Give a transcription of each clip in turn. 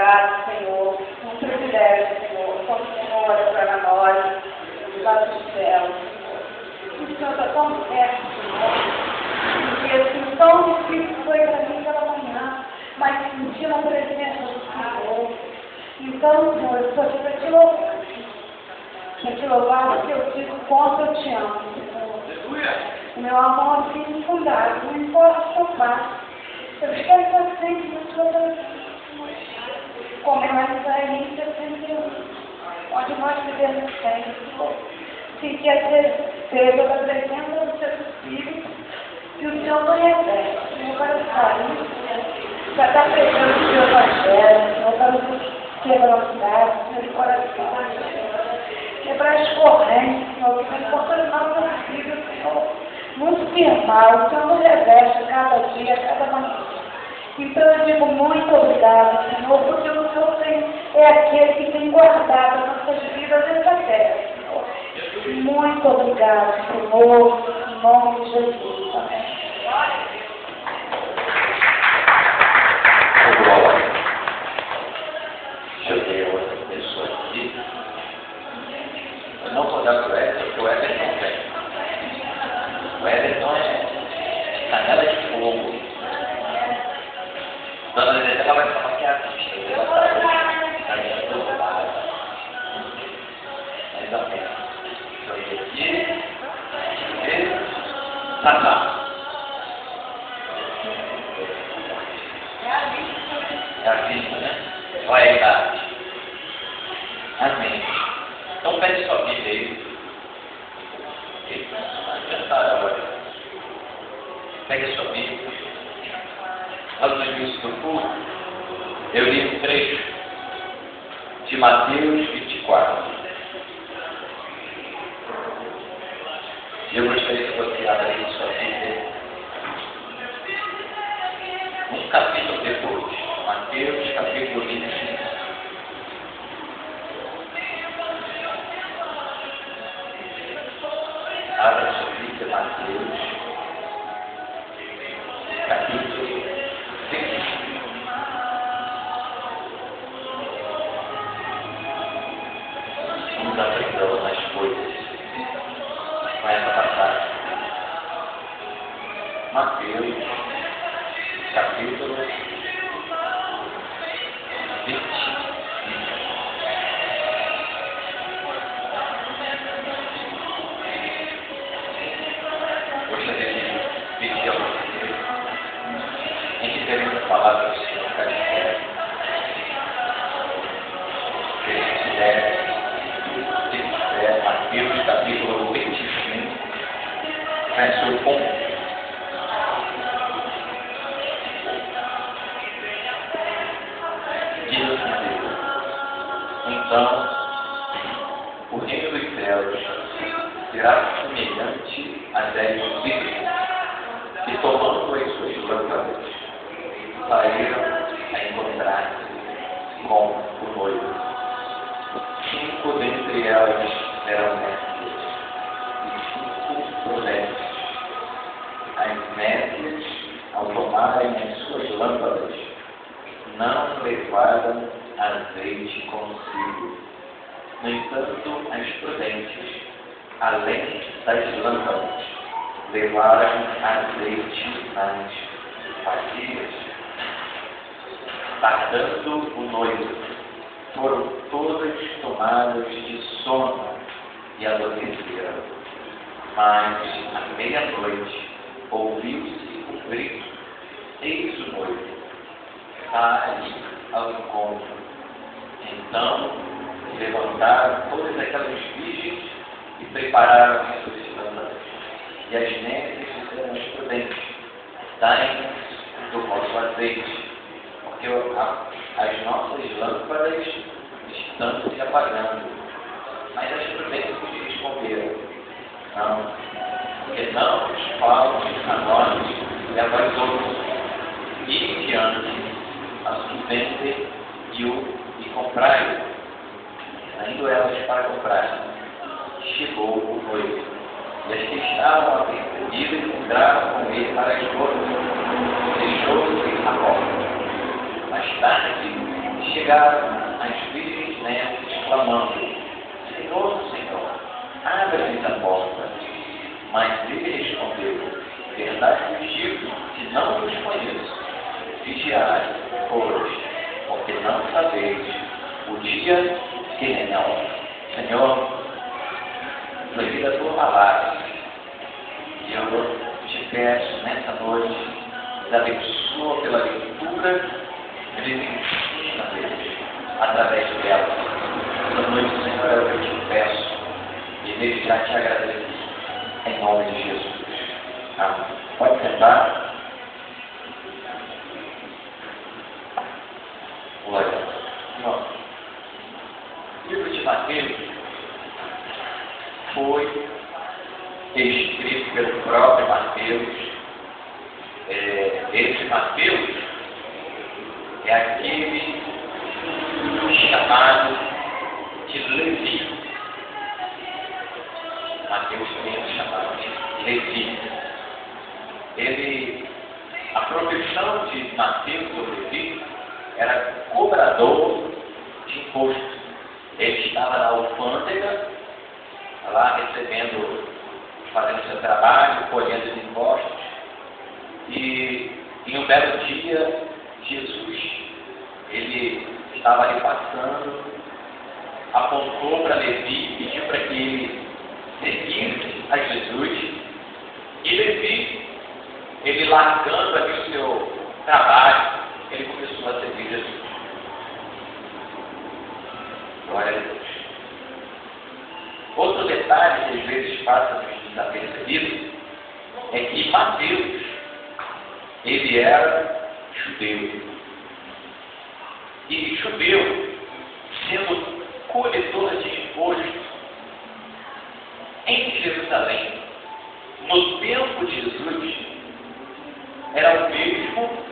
obrigado, Senhor. Um privilégio, Senhor. Como o Senhor olha para nós, lá do céu. O Senhor está tão perto, Senhor. Porque assim, tão difícil foi para mim pela manhã, mas senti a presença do Senhor. Então, Senhor, eu estou aqui para te louvar. Para te louvar, porque eu digo quanto eu te amo, Senhor. O meu amor é infundado, não importa o que eu faço. Eu quero estar sempre na sua presença. Como é mais Israelita, sempre onde nós vivemos sempre, Senhor. Sentir a certeza da presença do seu Espírito, que o Senhor não reveste, Senhor, para sair, para estar pregando o seu Evangelho, Senhor, para nos quebrantar, Senhor, de coração, quebrar as correntes, Senhor, que nos portam nossa vida, Senhor, nos firmar, o Senhor nos reveste cada dia, cada manhã. Então eu digo muito obrigado, Senhor, porque o Senhor é aquele que tem guardado as nossas vidas nessa terra, Senhor. Muito obrigado, Senhor, em nome de Jesus. Amém. Deixa eu ver outra pessoa aqui. Eu não vou dar para o Everton, porque o Everton não tem. O Everton é canela de fogo. Dona Dedé, ela vai falar que é artista. Ela está hoje na minha preocupada. Ainda bem. Deixa eu ver aqui. Tá. É a vista, né? Olha aí, tá. Amém. Então pede sua Bíblia aí. Adiantaram agora. Pegue a sua Bíblia. Lá no início do culto, eu li um trecho de Mateus 24. E eu gostaria que você abrisse sua Bíblia um capítulo depois. Mateus, capítulo 25. Abra sua Bíblia, Mateus, capítulo 25. Vamos aprender algumas coisas com essa passagem. Mateus, capítulo 25. Gostaria de pedir a você, em referência à palavra do Senhor, catequese, se quiser, Mateus, capítulo 25, verso 1. Diz assim: então, o reino dos céus será semelhante a 10 discípulos que, tomando as suas lâmpadas, saíram a encontrar-se com o noivo. 5 dentre elas eram nécias e 5 prudentes. As nécias, ao tomarem as suas lâmpadas, não levaram azeite consigo. No entanto, as prudentes, além das lâmpadas, levaram azeite nas vasilhas. Tardando o noivo, foram todas tomadas de sono e adormeceram. Mas, à meia-noite, ouviu-se um grito: eis o noivo, sai ao encontro. Então, levantaram todas aquelas virgens e prepararam as suas lâmpadas. E as nécias disseram aos prudentes: dai-nos do vosso azeite, porque as nossas lâmpadas estão se apagando. Mas as prudentes responderam: não, porque não os falam a nós e a vós outros. E diante a subvendem e comprai. Saindo elas para comprar, chegou o noivo. E as que estavam apercebidas entraram com ele para as bodas, deixou-se a porta. Mais tarde, chegaram as virgens netas, clamando: Senhor, Senhor, abre-lhes a porta. Mas ele respondeu: verdade vos digo, que não vos conheço. Vigiai, pois, porque não sabeis o dia que nem a hora. Senhor, devido a tua palavra, e eu te peço nessa noite, te abençoa pela leitura, ele me ensina, Deus, através dela. Essa noite, Senhor, é o que eu te peço, e desde já te agradeço, em nome de Jesus. Amém. Pode sentar. Glória a Deus. O livro de Mateus foi escrito pelo próprio Mateus. Esse Mateus é aquele chamado de Levi. Mateus também é chamado de Levi. A profissão de Mateus ou Levi era cobrador de imposto. Ele estava na alfândega, lá recebendo, fazendo seu trabalho, colhendo os impostos. E em um belo dia, Jesus, ele estava ali passando, apontou para Levi, pediu para que ele seguisse a Jesus. E Levi, ele largando ali o seu trabalho, ele começou a servir Jesus. Glória a Deus. Outro detalhe que às vezes passa desapercebido é que Mateus, ele era judeu. E judeu, sendo coletor de imposto em Jerusalém, no tempo de Jesus, era o mesmo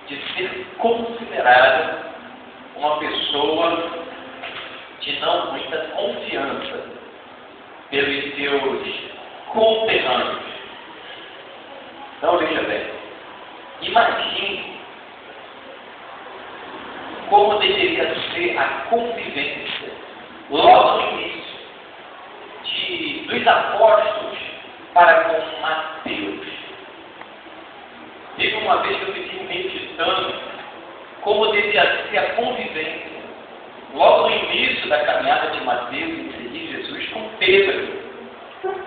de ser considerado uma pessoa de não muita confiança pelos seus conterrâneos. Então, veja bem, imagine como deveria ser a convivência logo no início dos apóstolos para com Mateus. Teve uma vez que eu fiquei meditando como deveria ser a convivência logo no início da caminhada de Mateus em seguir Jesus com Pedro.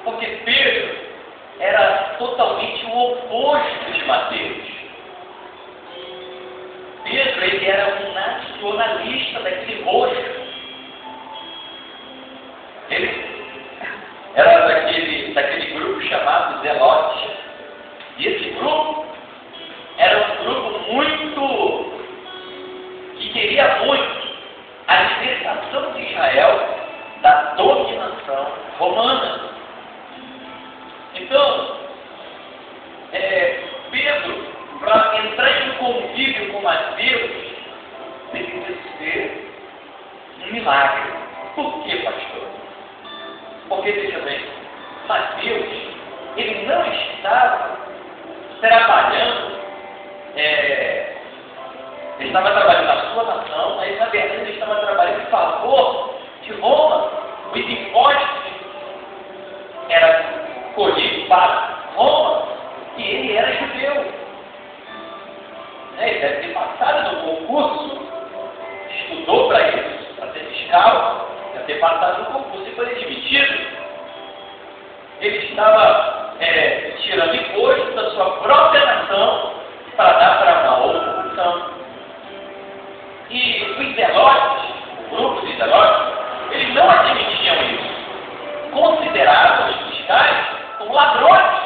Porque Pedro era totalmente o oposto de Mateus. Pedro, ele era um nacionalista daquele rosto. Ele era daquele grupo chamado Zelote. E esse grupo era um grupo que queria muito a libertação de Israel da dominação romana. Então, Pedro, para entrar em convívio com Mateus, deveria ser um milagre. Por quê, pastor? Porque, veja bem, Mateus, ele não estava trabalhando, ele estava trabalhando na sua nação, mas na verdade ele estava trabalhando em favor de Roma. Os impostos eram colhidos para Roma e ele era judeu. Ele deve ter passado no concurso, estudou para isso, para ser fiscal, deve ter passado no concurso e foi admitido. Ele estava tirando imposto da sua própria nação para dar para uma outra nação. E os zelotes, o grupo de zelotes, eles não admitiam isso. Consideravam os fiscais como ladrões.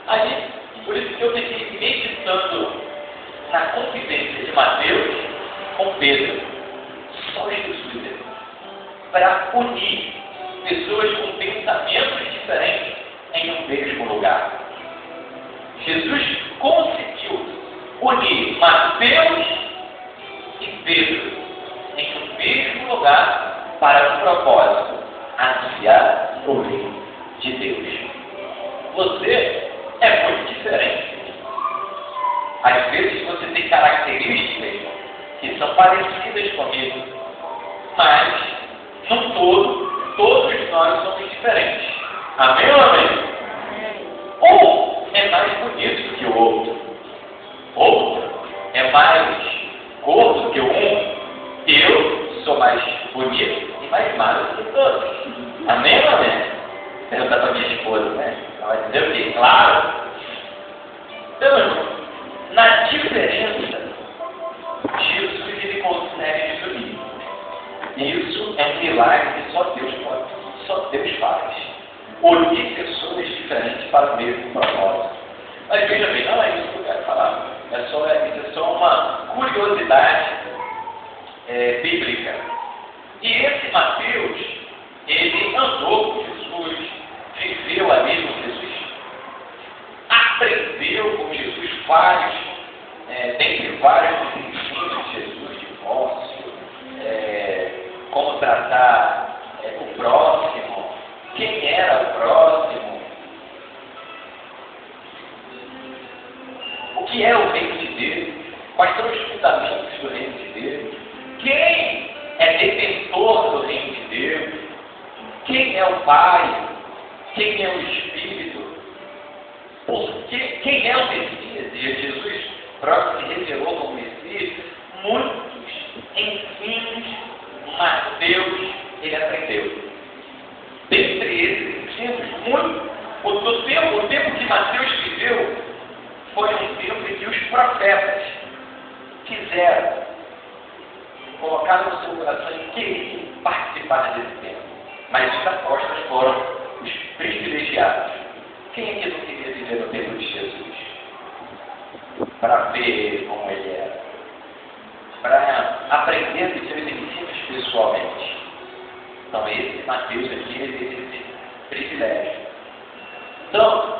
Aí, por isso que eu fiquei meditando na convivência de Mateus com Pedro. Só Jesus para unir pessoas com pensamentos diferentes em um mesmo lugar. Jesus conseguiu unir Mateus e Pedro em um mesmo lugar para um propósito: anunciar o reino de Deus. Você é muito diferente. Às vezes você tem características que são parecidas comigo, mas, no todo, todos nós somos diferentes. Amém ou amém? Um é mais bonito que o outro. Outro é mais gordo que um. Eu sou mais bonito e mais magro que todos. Amém ou amém? Perguntar para minha esposa, né? Ela vai dizer o quê? Claro. Então, irmão, na diferença, Jesus ele consegue nos unir. Isso é um milagre que só Deus faz. Unir pessoas diferentes para o mesmo propósito. Mas veja bem, não é isso que eu quero falar. Isso é só uma curiosidade bíblica. E esse Mateus, ele andou com Jesus, viveu ali com Jesus, aprendeu com Jesus dentre vários ensinos de Jesus, divórcio, como tratar o próximo, quem era o próximo, o que é o reino de Deus, quais são os fundamentos do reino de Deus, quem é detentor do reino de Deus, quem é o Pai, quem é o Espírito, quem é o Messias. E Jesus próprio se revelou como Messias. Muitos ensinos Mateus ele aprendeu. Dentre esses ensinos, o tempo que Mateus viveu foi um tempo em que os profetas quiseram colocar no seu coração e queriam participar desse tempo. Mas os apóstolos foram os privilegiados. Quem é que não queria viver no tempo de Jesus? Para ver como ele era. Para aprender dos seus ensinos pessoalmente. Então esse Mateus aqui, ele teve esse privilégio. Então,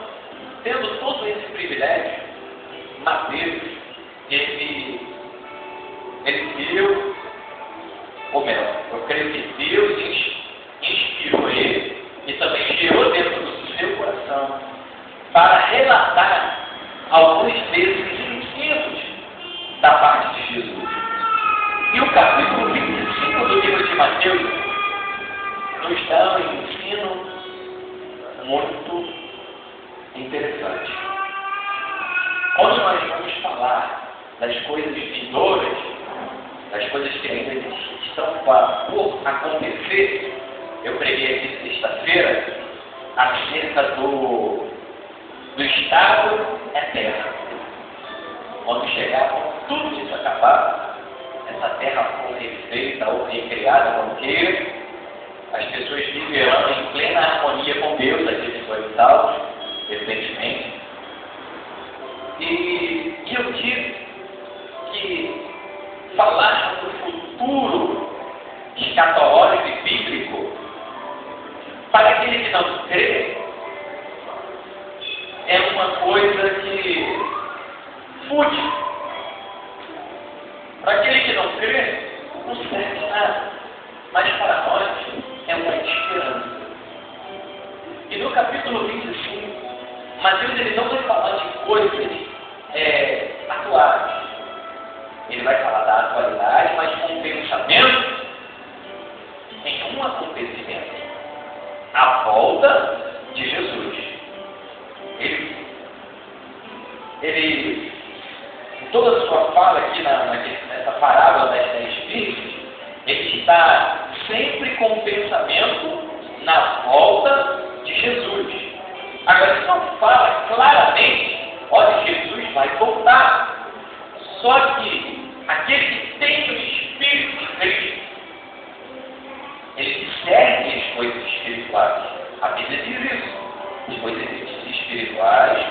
tendo todo esse privilégio, Mateus, ele viu, ou melhor, eu creio que Deus inspirou ele e também gerou dentro do seu coração para relatar alguns desses ensinos da parte de Jesus. E o capítulo 25 do livro de Mateus nos dá um ensino muito interessante. Quando nós vamos falar das coisas vindouras, das coisas que ainda estão por acontecer, eu preguei aqui sexta-feira acerca do estado eterno. Quando chegar, quando tudo isso acabar, essa terra for refeita ou recriada como queira, as pessoas viverão em plena harmonia com Deus, aqueles que foram salvos, evidentemente. E eu disse que falar do futuro escatológico e bíblico, para aquele que não crê, é uma coisa que fútil. Para aquele que não crê, não serve nada. Mas para nós é uma esperança. E no capítulo 25, Mateus ele não vai falar de coisas atuais. Ele vai falar da atualidade, mas com um pensamento em um acontecimento. A volta de Jesus. Ele em toda a sua fala aqui nessa parábola das 10 virgens, ele está sempre com o pensamento na volta de Jesus. Agora, ele não fala claramente, olha, Jesus vai voltar. Só que aquele que tem o Espírito de Cristo, ele discerne as coisas espirituais. A Bíblia diz isso. As coisas espirituais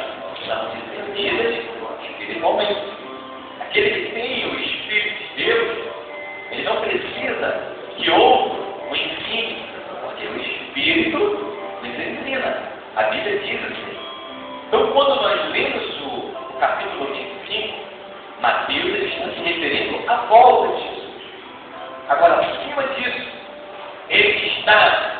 são discernidas espiritualmente. Aquele que tem o Espírito de Deus, ele não precisa que outro o ensine, porque o Espírito nos ensina. A Bíblia diz assim. Então, quando nós lemos o capítulo 25, Mateus ele está se referindo à volta de Jesus. Agora, acima disso, ele está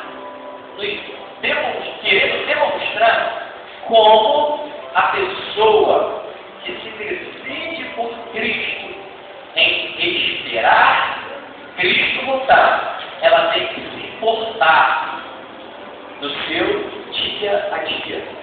querendo demonstrar como a pessoa que se decide por Cristo em esperar Cristo voltar, ela tem que se portar no seu dia a dia.